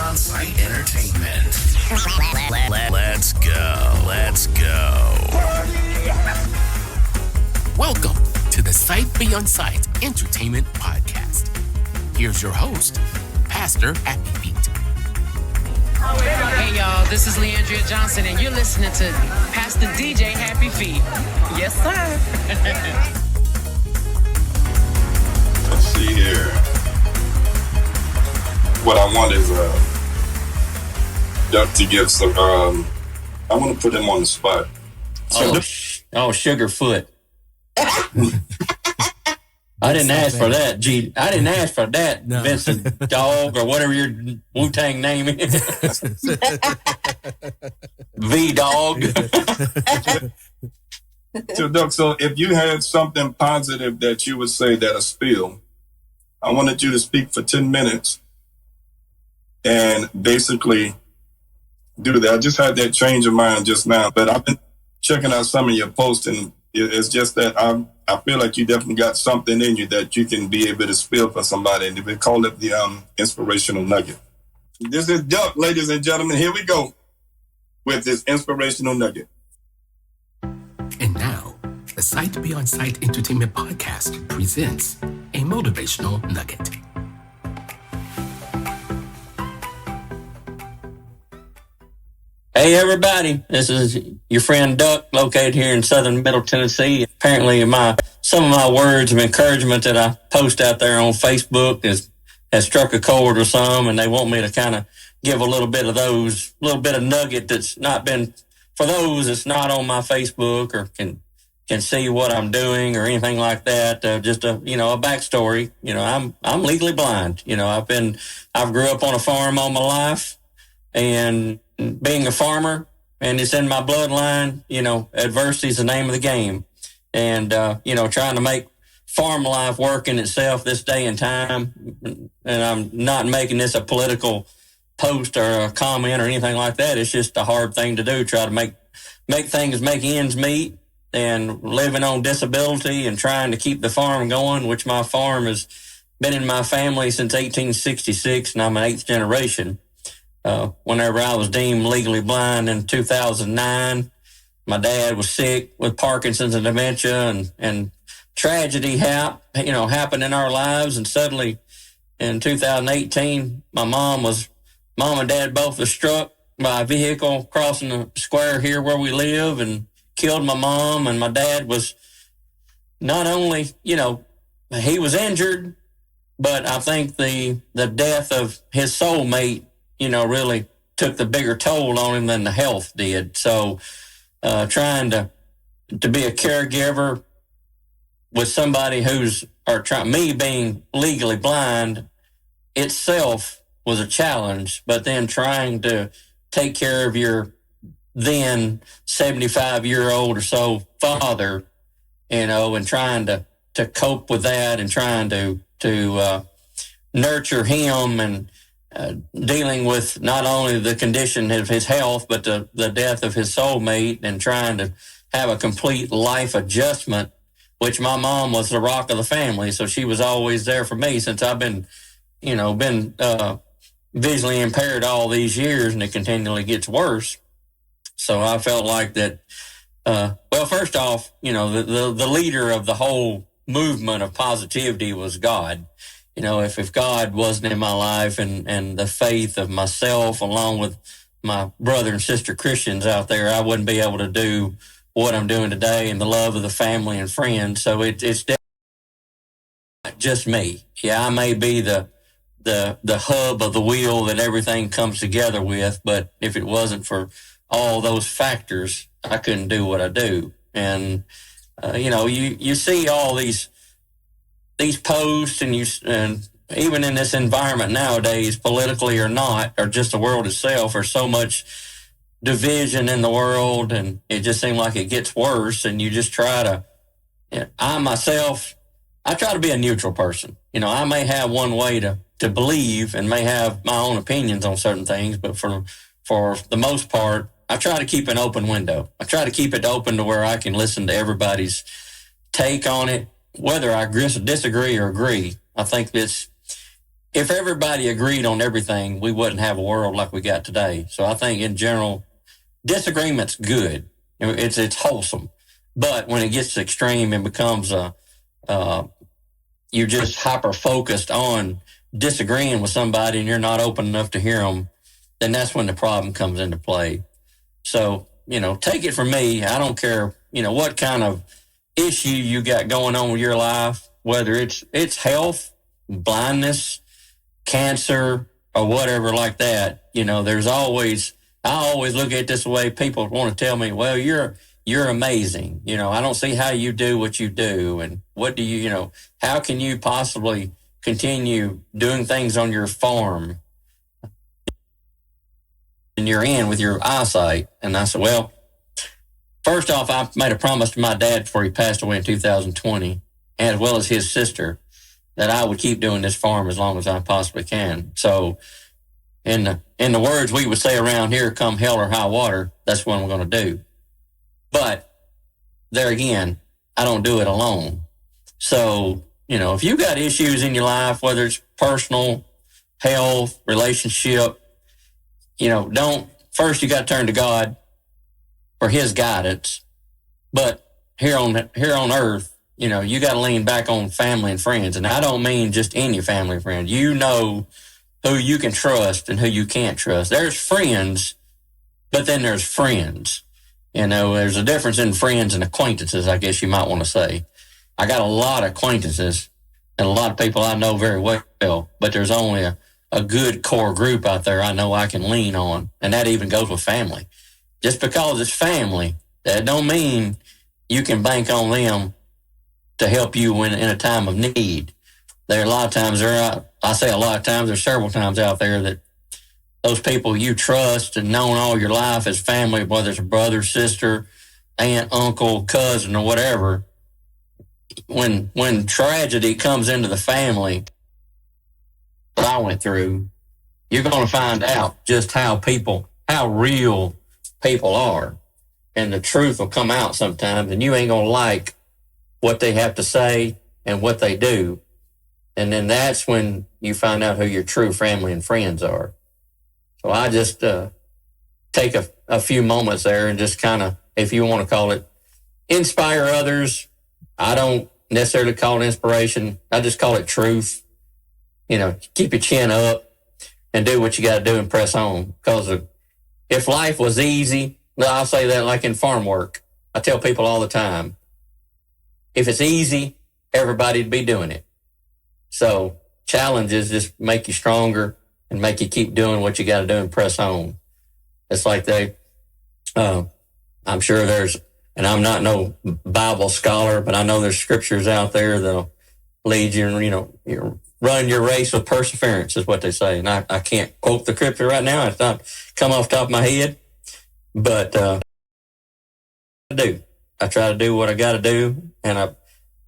on-site entertainment. Let's go. Let's go. Welcome to the Sight Beyond Sight Entertainment Podcast. Here's your host, Pastor Happy Feet. Hey y'all, this is Leandria Johnson and you're listening to Pastor DJ Happy Feet. Yes, sir. Let's see here. What I want is Duck to give some. I want to put him on the spot. Sugarfoot. I didn't ask for that, G. I didn't ask for that, no. Vincent Dog, or whatever your Wu-Tang name is. V-Dog. So, Doug, so if you had something positive that you would say that a spill, I wanted you to speak for 10 minutes and basically do that. I just had that change of mind just now, but I've been checking out some of your posts, and it's just that I feel like you definitely got something in you that you can be able to spill for somebody, and we call it the inspirational nugget. This is Duck, ladies and gentlemen. Here we go with this inspirational nugget. And now, the Sight Beyond Sight Entertainment Podcast presents a motivational nugget. Hey everybody, this is your friend Duck, located here in southern Middle Tennessee. Apparently some of my words of encouragement that I post out there on Facebook has struck a chord with some, and they want me to kind of give a little bit of nugget that's not been, for those that's not on my Facebook or can see what I'm doing or anything like that. Just a backstory. I'm legally blind. I've grew up on a farm all my life, and being a farmer, and it's in my bloodline, adversity is the name of the game. And, trying to make farm life work in itself this day and time. And I'm not making this a political post or a comment or anything like that. It's just a hard thing to do, try to make ends meet, and living on disability and trying to keep the farm going, which my farm has been in my family since 1866, and I'm an 8th generation. Whenever I was deemed legally blind in 2009, my dad was sick with Parkinson's and dementia, and tragedy happened in our lives. And suddenly in 2018, my mom and dad both were struck by a vehicle crossing the square here where we live and killed my mom. And my dad was not only, he was injured, but I think the death of his soulmate, really took the bigger toll on him than the health did. So, trying to be a caregiver with somebody me being legally blind itself was a challenge, but then trying to take care of your then 75-year-old or so father, and trying to cope with that, and trying to nurture him, and dealing with not only the condition of his health, but the death of his soulmate, and trying to have a complete life adjustment, which my mom was the rock of the family. So she was always there for me since I've been visually impaired all these years, and it continually gets worse. So I felt like that, first off, the leader of the whole movement of positivity was God. If God wasn't in my life, and the faith of myself, along with my brother and sister Christians out there, I wouldn't be able to do what I'm doing today, and the love of the family and friends. So it's definitely not just me. Yeah, I may be the hub of the wheel that everything comes together with, but if it wasn't for all those factors, I couldn't do what I do. And you see all these posts, and even in this environment nowadays, politically or not, or just the world itself, there's so much division in the world, and it just seems like it gets worse. And you just try to, I try to be a neutral person. I may have one way to believe, and may have my own opinions on certain things, but for the most part, I try to keep an open window. I try to keep it open to where I can listen to everybody's take on it, whether I disagree or agree. I think if everybody agreed on everything, we wouldn't have a world like we got today. So I think in general, disagreement's good. It's wholesome. But when it gets extreme and becomes you're just hyper focused on disagreeing with somebody and you're not open enough to hear them, then that's when the problem comes into play. So, take it from me. I don't care, what kind of issue you got going on with your life, whether it's health, blindness, cancer, or whatever like that. There's always, I always look at it this way. People want to tell me, well, you're amazing. I don't see how you do what you do. And what do you, how can you possibly continue doing things on your farm and you're in with your eyesight? And I said, well, first off, I made a promise to my dad before he passed away in 2020, as well as his sister, that I would keep doing this farm as long as I possibly can. So in the words we would say around here, come hell or high water, that's what I'm going to do. But there again, I don't do it alone. So, if you got issues in your life, whether it's personal, health, relationship, first you got to turn to God for his guidance. But here on earth, you got to lean back on family and friends. And I don't mean just any family and friends. You know who you can trust and who you can't trust. There's friends, but then there's friends. There's a difference in friends and acquaintances, I guess you might want to say. I got a lot of acquaintances and a lot of people I know very well, but there's only a good core group out there I know I can lean on. And that even goes with family. Just because it's family, that don't mean you can bank on them to help you in a time of need. There are a lot of times, I say a lot of times, there's several times out there that those people you trust and known all your life as family, whether it's a brother, sister, aunt, uncle, cousin, or whatever, when tragedy comes into the family that I went through, you're going to find out just how real people are. And the truth will come out sometimes, and you ain't going to like what they have to say and what they do. And then that's when you find out who your true family and friends are. So I just take a few moments there and just kind of, if you want to call it, inspire others. I don't necessarily call it inspiration. I just call it truth. Keep your chin up and do what you got to do and press on. Because if life was easy, I'll say that like in farm work. I tell people all the time, if it's easy, everybody'd be doing it. So challenges just make you stronger and make you keep doing what you got to do and press on. It's like I'm sure there's, and I'm not no Bible scholar, but I know there's scriptures out there that'll lead you and, run your race with perseverance is what they say. And I can't quote the scripture right now. It's not come off the top of my head, but I do. I try to do what I got to do. And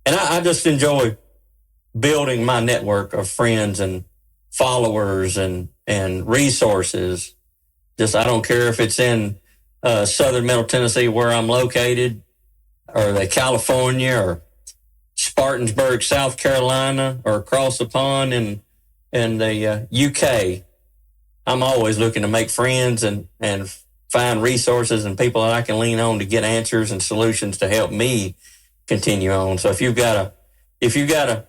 I just enjoy building my network of friends and followers and resources. I don't care if it's in southern Middle Tennessee where I'm located, or California, or Spartansburg, South Carolina, or across the pond in the UK. I'm always looking to make friends and find resources and people that I can lean on to get answers and solutions to help me continue on. So if you've got a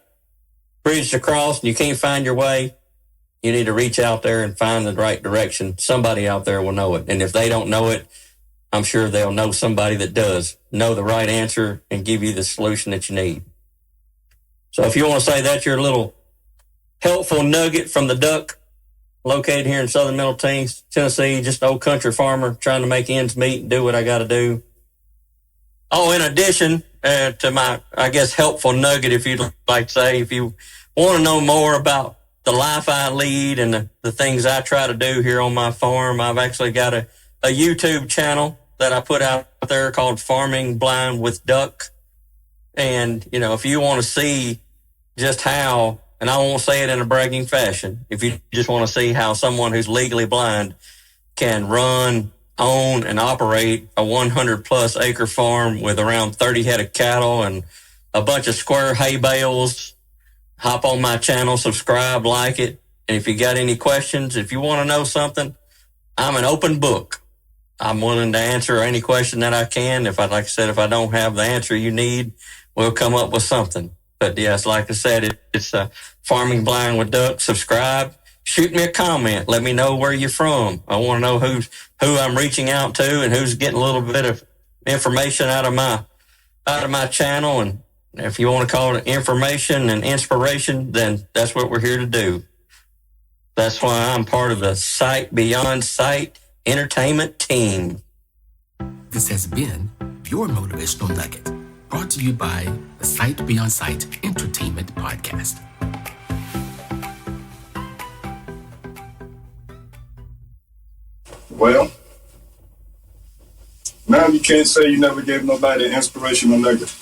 bridge to cross and you can't find your way, you need to reach out there and find the right direction. Somebody out there will know it. And if they don't know it, I'm sure they'll know somebody that does know the right answer and give you the solution that you need. So if you want to say that's your little helpful nugget from the Duck, located here in southern Middle Tennessee, just an old country farmer trying to make ends meet and do what I got to do. Oh, in addition to my, I guess, helpful nugget, if you'd like to say, if you want to know more about the life I lead and the things I try to do here on my farm, I've actually got a YouTube channel that I put out there called Farming Blind with Duck. And, if you want to see just how, and I won't say it in a bragging fashion, if you just want to see how someone who's legally blind can run, own, and operate a 100-plus acre farm with around 30 head of cattle and a bunch of square hay bales, hop on my channel, subscribe, like it, And if you got any questions, if you want to know something, I'm an open book. I'm willing to answer any question that I can. Like I said, if I don't have the answer you need, we'll come up with something. But yes, like I said, it's Farming Blind with Duck. Subscribe. Shoot me a comment. Let me know where you're from. I want to know who I'm reaching out to and who's getting a little bit of information out of my channel. And if you want to call it information and inspiration, then that's what we're here to do. That's why I'm part of the Sight Beyond Sight entertainment team. This has been your motivational nugget, brought to you by the Sight Beyond Sight Entertainment Podcast. Well, now you can't say you never gave nobody an inspirational nugget.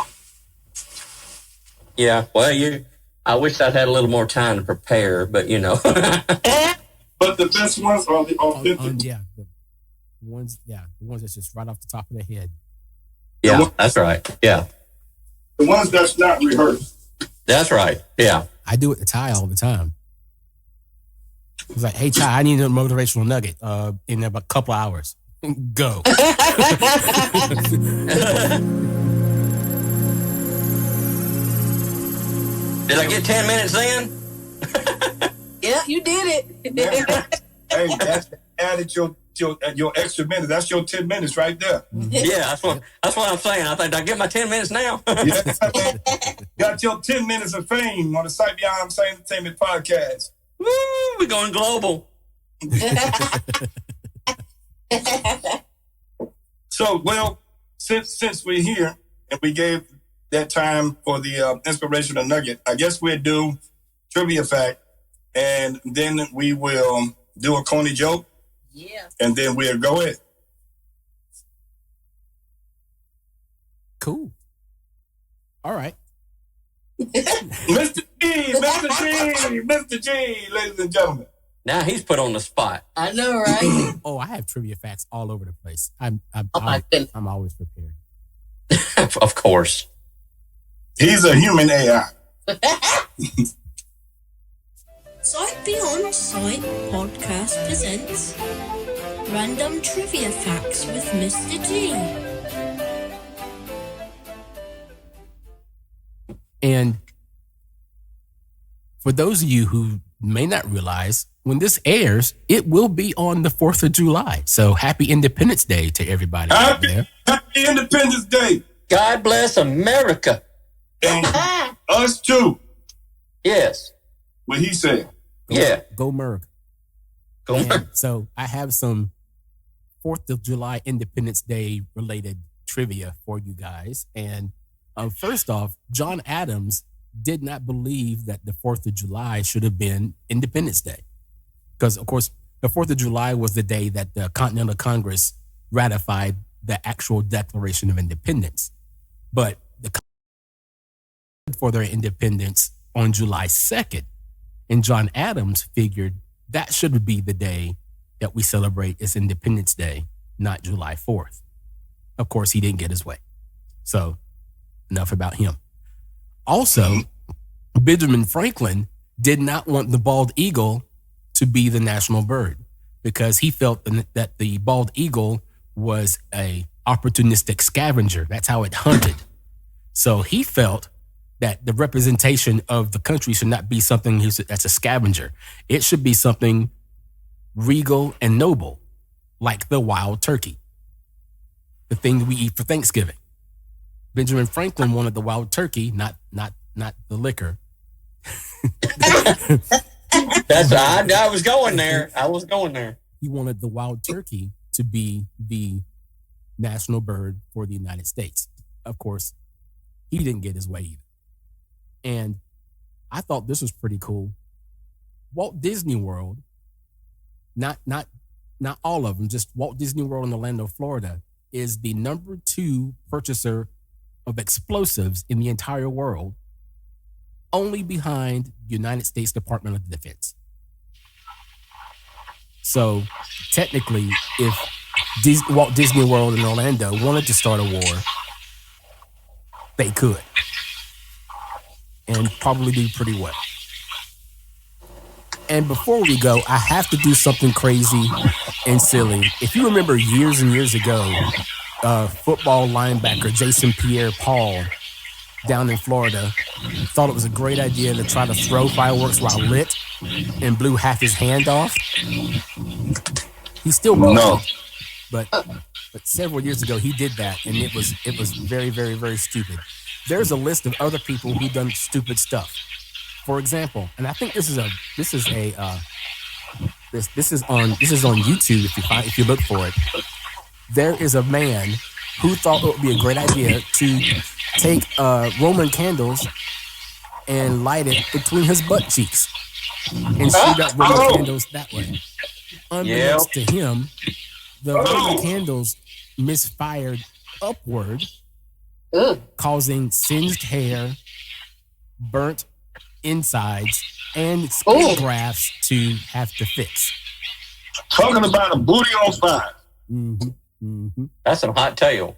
Yeah, well, I wish I'd had a little more time to prepare, but you know. But the best ones are the authentic. The ones that's just right off the top of the head. Yeah, that's right. Yeah. The ones that's not rehearsed. That's right. Yeah. I do it to Ty all the time. It's like, hey, Ty, I need a motivational nugget in about a couple hours. Go. Did I get 10 minutes in? Yeah, you did it. Hey, that's added your extra minute. That's your 10 minutes right there. Yeah, that's what I'm saying. I think I get my 10 minutes now. Yeah. Got your 10 minutes of fame on the Sight Beyond Sight Entertainment Podcast. Woo, we're going global. So, well, since we're here and we gave that time for the inspirational nugget, I guess we'll do trivia fact, and then we will do a corny joke. Yeah. And then we'll go in. Cool. All right. Mr. G, ladies and gentlemen. Now he's put on the spot. I know, right? Oh, I have trivia facts all over the place. I'm always prepared. Of course. He's a human AI. Sight Beyond Sight podcast presents Random Trivia Facts with Mr. G. And for those of you who may not realize, when this airs, it will be on the 4th of July. So happy Independence Day to everybody out there. Happy Independence Day. God bless America. And us too. Yes. What he said. Yeah. Go Merg. Go Merg. So I have some 4th of July Independence Day related trivia for you guys. And first off, John Adams did not believe that the 4th of July should have been Independence Day. Because, of course, the 4th of July was the day that the Continental Congress ratified the actual Declaration of Independence. But the for their independence on July 2nd. And John Adams figured that should be the day that we celebrate as Independence Day, not July 4th. Of course, he didn't get his way. So enough about him. Also, Benjamin Franklin did not want the bald eagle to be the national bird because he felt that the bald eagle was a opportunistic scavenger. That's how it hunted. So he felt that the representation of the country should not be something that's a scavenger. It should be something regal and noble, like the wild turkey, the thing we eat for Thanksgiving. Benjamin Franklin wanted the wild turkey, not the liquor. I was going there. He wanted the wild turkey to be the national bird for the United States. Of course, he didn't get his way either. And I thought this was pretty cool. Walt Disney World, not all of them, just Walt Disney World in Orlando, Florida, is the number 2 purchaser of explosives in the entire world, only behind the United States Department of Defense. So technically, if Walt Disney World in Orlando wanted to start a war, they could. And probably do pretty well. And before we go, I have to do something crazy and silly. If you remember years and years ago, football linebacker Jason Pierre-Paul down in Florida thought it was a great idea to try to throw fireworks while lit and blew half his hand off. He still blew, but several years ago he did that, and it was very, very, very stupid. There's a list of other people who've done stupid stuff. For example, and I think this is on YouTube if you look for it. There is a man who thought it would be a great idea to take Roman candles and light it between his butt cheeks and shoot up Roman candles that way. Unbeknownst to him, the Roman candles misfired upward, causing singed hair, burnt insides, and skin grafts to have to fix. Talking about a booty on fire. Mm-hmm. Mm-hmm. That's some hot tail.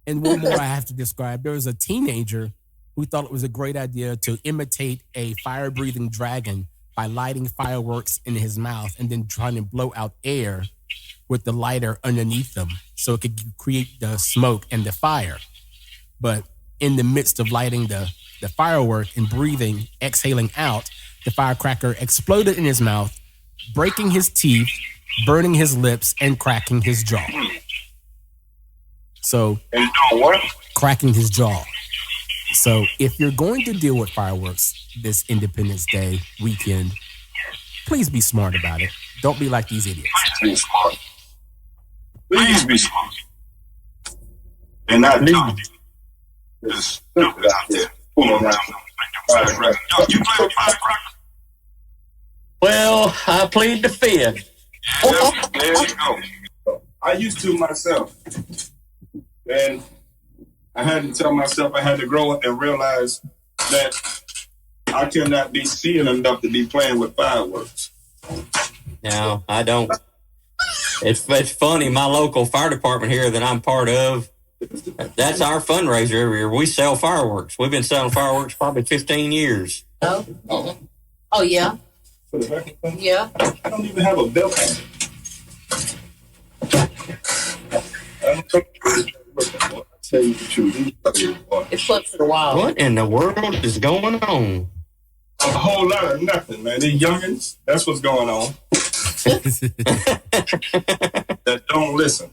And one more I have to describe. There was a teenager who thought it was a great idea to imitate a fire-breathing dragon by lighting fireworks in his mouth and then trying to blow out air with the lighter underneath them so it could create the smoke and the fire. But in the midst of lighting the firework and breathing, exhaling out, the firecracker exploded in his mouth, breaking his teeth, burning his lips, and cracking his jaw. So, cracking his jaw. So, if you're going to deal with fireworks this Independence Day weekend, please be smart about it. Don't be like these idiots. Be smart. Please be smart. And not dumb. Just stupid out there. Fooling around. You play with firecrackers? Well, I plead the fifth. Yeah, there you go. I used to myself. And I had to tell myself I had to grow up and realize that I cannot be seeing enough to be playing with fireworks. No, I don't. It's funny. My local fire department here that I'm part of, that's our fundraiser every year. We sell fireworks. We've been selling fireworks probably 15 years. Oh, yeah. Yeah. I don't even have a belt. I'll tell you the truth. It's close to the wall. What in the world is going on? A whole lot of nothing, man. These youngins, that's what's going on. That don't listen.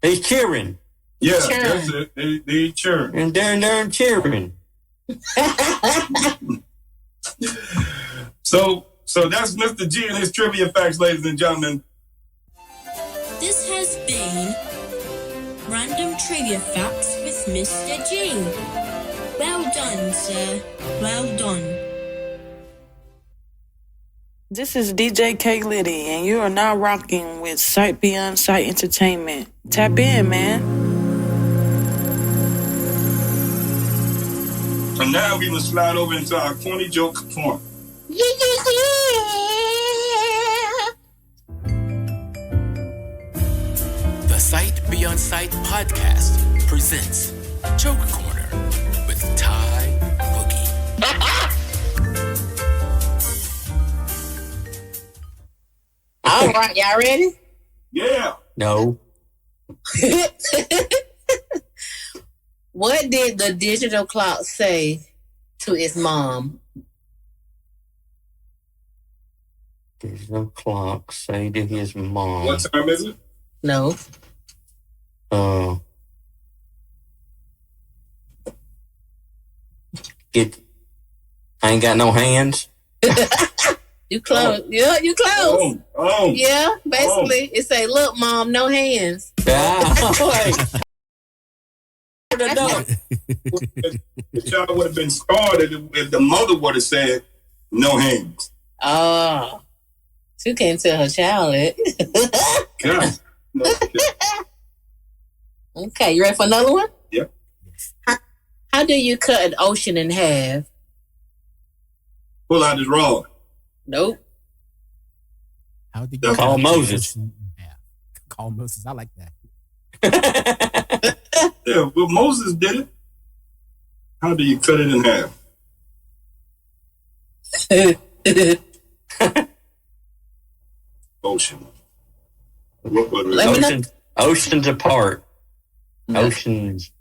He's cheering. Yeah, that's it. They cheering. And they're cheering. So that's Mr. G and his trivia facts, ladies and gentlemen. This has been Random Trivia Facts with Mr. G. Well done, sir. Well done. This is DJ K Liddy, and you are now rocking with Sight Beyond Sight Entertainment. Tap in, man. And now we will slide over into our corny joke corner. Yeah. The Sight Beyond Sight podcast presents Joke Corner with Ty Boogie. All right, y'all ready? Yeah. No. What did the digital clock say to its mom? There's no clock. Say to his mom. What time is it? No. I ain't got no hands. You close. Yeah, you close. Oh. Yeah, basically, it say, "Look, mom, no hands." The child would have been scarred if the mother would have said, "No hands." Oh, she can't tell her child it. God. No. Okay, you ready for another one? Yep. How do you cut an ocean in half? Pull out his rod. Nope. How did you Call Moses? Call Moses. I like that. Yeah, well, Moses did it. How do you cut it in half? Ocean. Oceans apart. Oceans.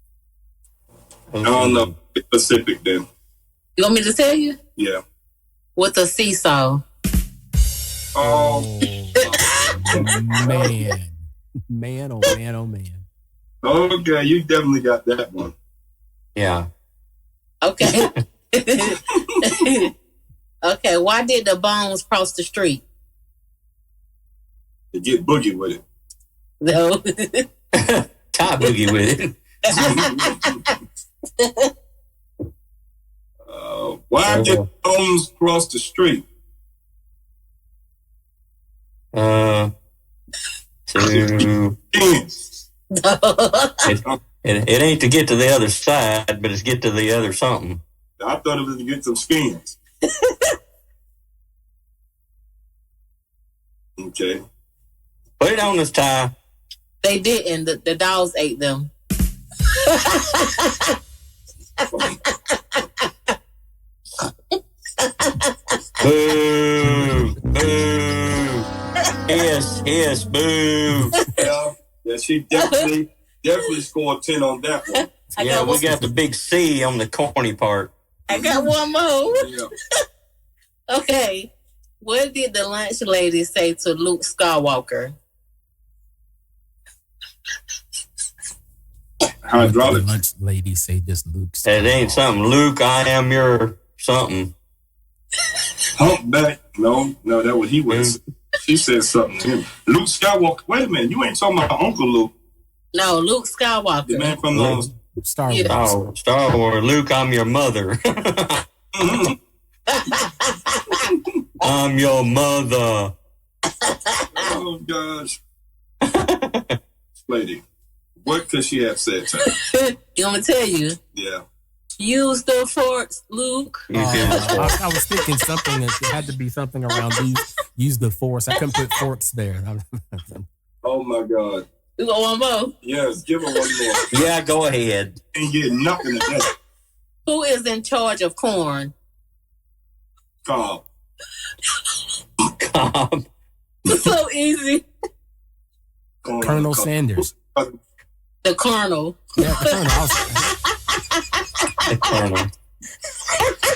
I don't know. Pacific then. You want me to tell you? Yeah. With a seesaw. Oh. Man. Man, oh man, oh man. Okay, you definitely got that one. Yeah. Okay. Okay, why did the bones cross the street? To get boogie with it. No. Tie boogie with it. Why did bones cross the street? To it ain't to get to the other side, but it's get to the other something. I thought it was to get some skins. Okay. Put it on this tie. They didn't. The dogs ate them. Boo! Boo! Yes, boo! Yeah, she definitely scored 10 on that one. Yeah, we got the big C on the corny part. I got one more. Yeah. Okay. What did the lunch lady say to Luke Skywalker? Hydraulic. The lunch lady say this, Luke. It ain't something. Luke, I am your something. Humpback. No, that was he was. She said something to him. Luke Skywalker. Wait a minute. You ain't talking about Uncle Luke. No, Luke Skywalker. The man from the Star Wars. Yeah. Star Wars. Luke, I'm your mother. I'm your mother. Oh, gosh. Lady, what could she have said to her? You want me to tell you? Yeah. Use the forks, Luke. I was thinking something that had to be something around use the force. I couldn't put forks there. Oh, my God. You got one more? Yes, give her one more. Yeah, go ahead. Ain't getting nothing to that. Who is in charge of corn? Cobb. Cobb. It's so easy. Colonel Sanders. The Colonel. Yeah, Colonel.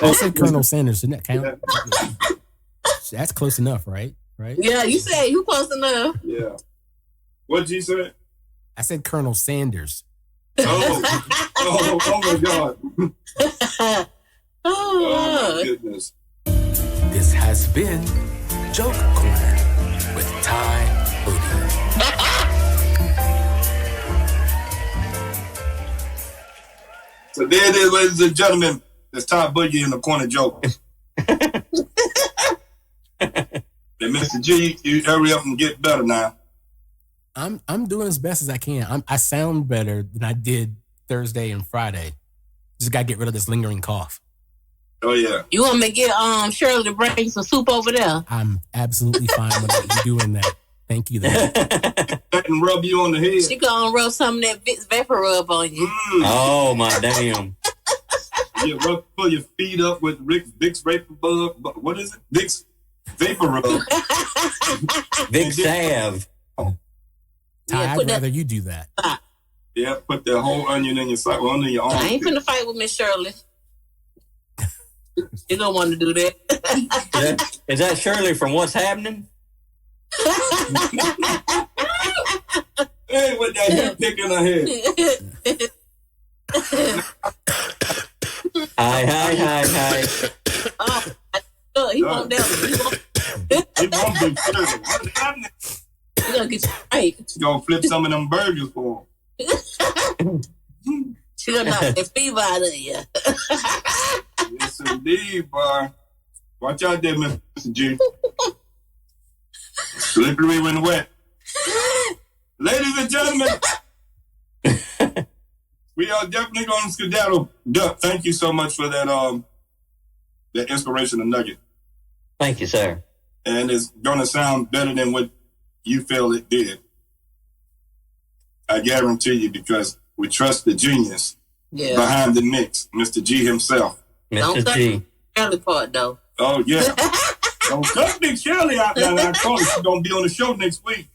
I'll say Colonel Sanders. Didn't that count? That's close enough, right? Right? Yeah, you said you close enough. Yeah. What'd you say? I said Colonel Sanders. Oh my God. Oh, my goodness. This has been Joke Corner with Ty Booty. So there it is, ladies and gentlemen. It's Ty Boogie in the corner joke. And Mr. G, you hurry up and get better now. I'm doing as best as I can. I sound better than I did Thursday and Friday. Just gotta get rid of this lingering cough. Oh yeah. You want me to get Shirley to bring some soup over there? I'm absolutely fine with you doing that. Thank you. That And rub you on the head. She gonna rub some of that Vicks Vapor Rub on you. Oh my damn. You pull your feet up with Vicks Vapor Rub. What is it? Vicks Vapor Rub. Big salve. Ty, I'd rather you do that. Yeah, put that whole onion in your side, under your arm. I ain't finna fight with Miss Shirley. You don't want to do that. Is that Shirley from What's Happening? Hey, with that hair pick in her head. Hi. Oh, he won't down. He won't be Shirley. What's happening? You gonna get you right. She gonna flip some of them burgers for him. She gonna knock the fever out of you. Yes, indeed, boy. Watch out there, Mr. G. Slippery when wet. Ladies and gentlemen, we are definitely going to skedaddle. Duck, thank you so much for that inspirational nugget. Thank you, sir. And it's going to sound better than what you feel it did. I guarantee you, because we trust the genius Yeah. behind the Knicks, Mr. G himself. Don't cut the early part though. Oh yeah. Don't cut Nick Shirley out now. I told her she's gonna be on the show next week.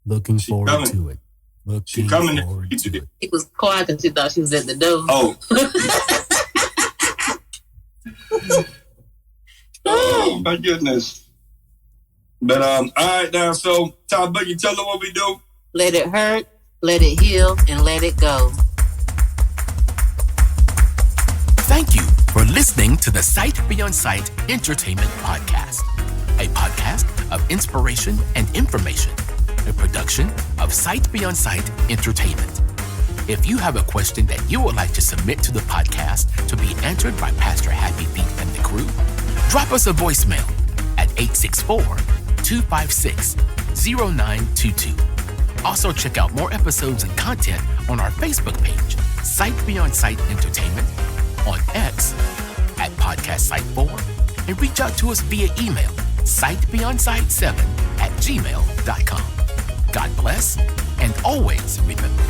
Looking forward to it. She coming forward to it. It was quiet because she thought she was at the door. Oh. Oh my goodness. But all right now, so Todd Boogie, tell them what we do. Let it hurt, let it heal, and let it go. Thank you for listening to the Sight Beyond Sight Entertainment Podcast, a podcast of inspiration and information, a production of Sight Beyond Sight Entertainment. If you have a question that you would like to submit to the podcast to be answered by Pastor Happy Feet and the crew, drop us a voicemail at 864-256-0922. Also check out more episodes and content on our Facebook page, Sight Beyond Sight Entertainment, on X at Podcast Site 4, and reach out to us via email, sightbeyondsight7@gmail.com. God bless, and always remember.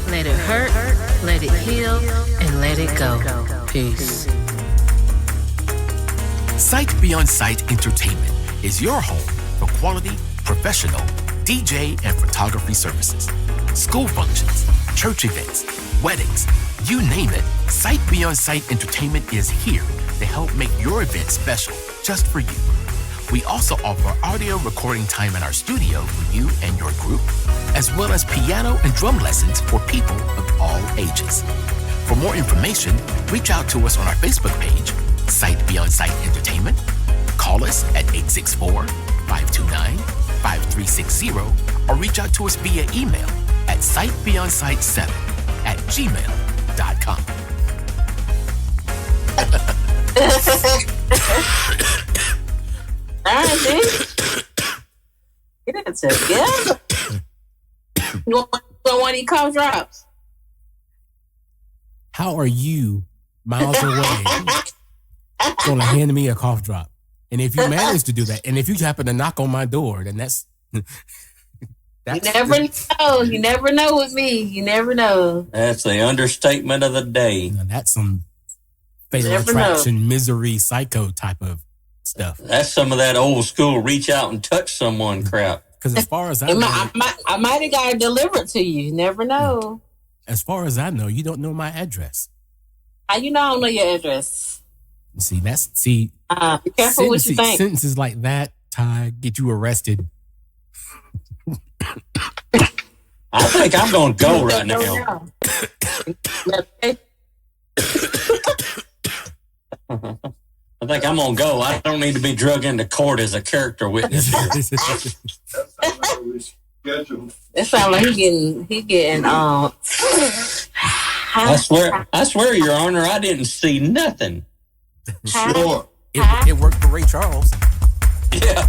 Let it hurt, let it heal, and let it go. Peace. Sight Beyond Sight Entertainment is your home for quality, professional DJ and photography services, school functions, church events, weddings, you name it. Sight Beyond Sight Entertainment is here to help make your event special just for you. We also offer audio recording time in our studio for you and your group, as well as piano and drum lessons for people of all ages. For more information, reach out to us on our Facebook page, Sight Beyond Sight Entertainment. Call us at 864-529-5360, or reach out to us via email at sightbeyondsight7@gmail.com. All right, dude. Get it together. You want one of these cough drops? How are you miles away going to hand me a cough drop? And if you manage to do that, and if you happen to knock on my door, then that's you never know. You never know with me. You never know. That's the understatement of the day. Now, that's some fatal attraction, misery, psycho type of stuff. That's some of that old school reach out and touch someone crap. Because as far as I know, I might have got it delivered to you. You never know. As far as I know, you don't know my address. How you know I don't know your address? See, be careful what you think. Sentences like that, Ty, get you arrested. I think I'm going to go right now. I think I'm going to go. I don't need to be drug into court as a character witness here. It sounds like he getting I swear, Your Honor, I didn't see nothing. Sure. It worked for Ray Charles. Yeah.